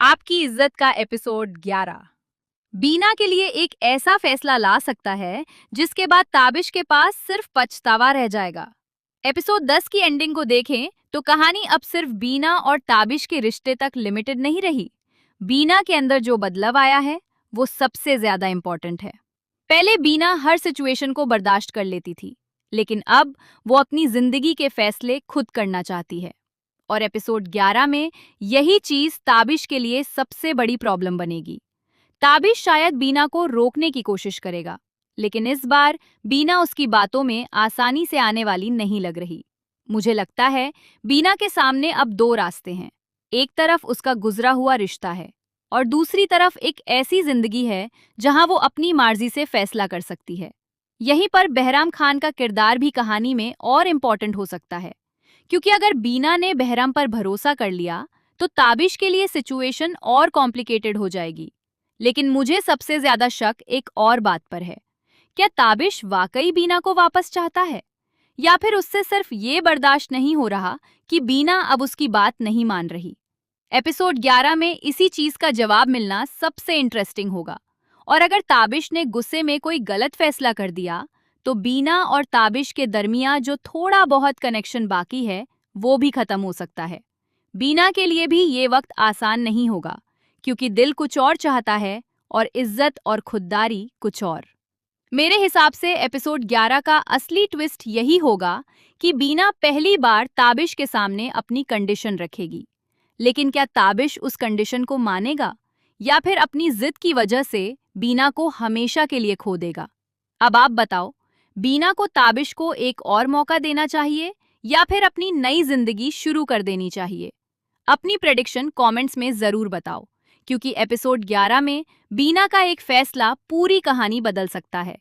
आपकी इज्जत का एपिसोड 11 बीना के लिए एक ऐसा फैसला ला सकता है जिसके बाद ताबिश के पास सिर्फ पछतावा रह जाएगा। एपिसोड 10 की एंडिंग को देखें तो कहानी अब सिर्फ बीना और ताबिश के रिश्ते तक लिमिटेड नहीं रही। बीना के अंदर जो बदलाव आया है वो सबसे ज्यादा इंपॉर्टेंट है। पहले बीना हर सिचुएशन को बर्दाश्त कर लेती थी, लेकिन अब वो अपनी जिंदगी के फैसले खुद करना चाहती है। और एपिसोड 11 में यही चीज ताबिश के लिए सबसे बड़ी प्रॉब्लम बनेगी। ताबिश शायद बीना को रोकने की कोशिश करेगा, लेकिन इस बार बीना उसकी बातों में आसानी से आने वाली नहीं लग रही। मुझे लगता है बीना के सामने अब दो रास्ते हैं। एक तरफ उसका गुजरा हुआ रिश्ता है और दूसरी तरफ एक ऐसी जिंदगी है जहां वो अपनी मर्जी से फैसला कर सकती है। यहीं पर बहराम खान का किरदार भी कहानी में और इम्पोर्टेंट हो सकता है, क्योंकि अगर बीना ने बहराम पर भरोसा कर लिया तो ताबिश के लिए सिचुएशन और कॉम्प्लिकेटेड हो जाएगी। लेकिन मुझे सबसे ज्यादा शक एक और बात पर है। क्या ताबिश वाकई बीना को वापस चाहता है, या फिर उससे सिर्फ ये बर्दाश्त नहीं हो रहा कि बीना अब उसकी बात नहीं मान रही। एपिसोड 11 में इसी चीज का जवाब मिलना सबसे इंटरेस्टिंग होगा। और अगर ताबिश ने गुस्से में कोई गलत फैसला कर दिया तो बीना और ताबिश के दरमियान जो थोड़ा बहुत कनेक्शन बाकी है वो भी खत्म हो सकता है। बीना के लिए भी ये वक्त आसान नहीं होगा, क्योंकि दिल कुछ और चाहता है और इज्जत और खुददारी कुछ और। मेरे हिसाब से एपिसोड 11 का असली ट्विस्ट यही होगा कि बीना पहली बार ताबिश के सामने अपनी कंडीशन रखेगी। लेकिन क्या ताबिश उस कंडीशन को मानेगा, या फिर अपनी जिद की वजह से बीना को हमेशा के लिए खो देगा? अब आप बताओ, बीना को ताबिश को एक और मौका देना चाहिए या फिर अपनी नई जिंदगी शुरू कर देनी चाहिए? अपनी प्रेडिक्शन कमेंट्स में जरूर बताओ, क्योंकि एपिसोड 11 में बीना का एक फैसला पूरी कहानी बदल सकता है।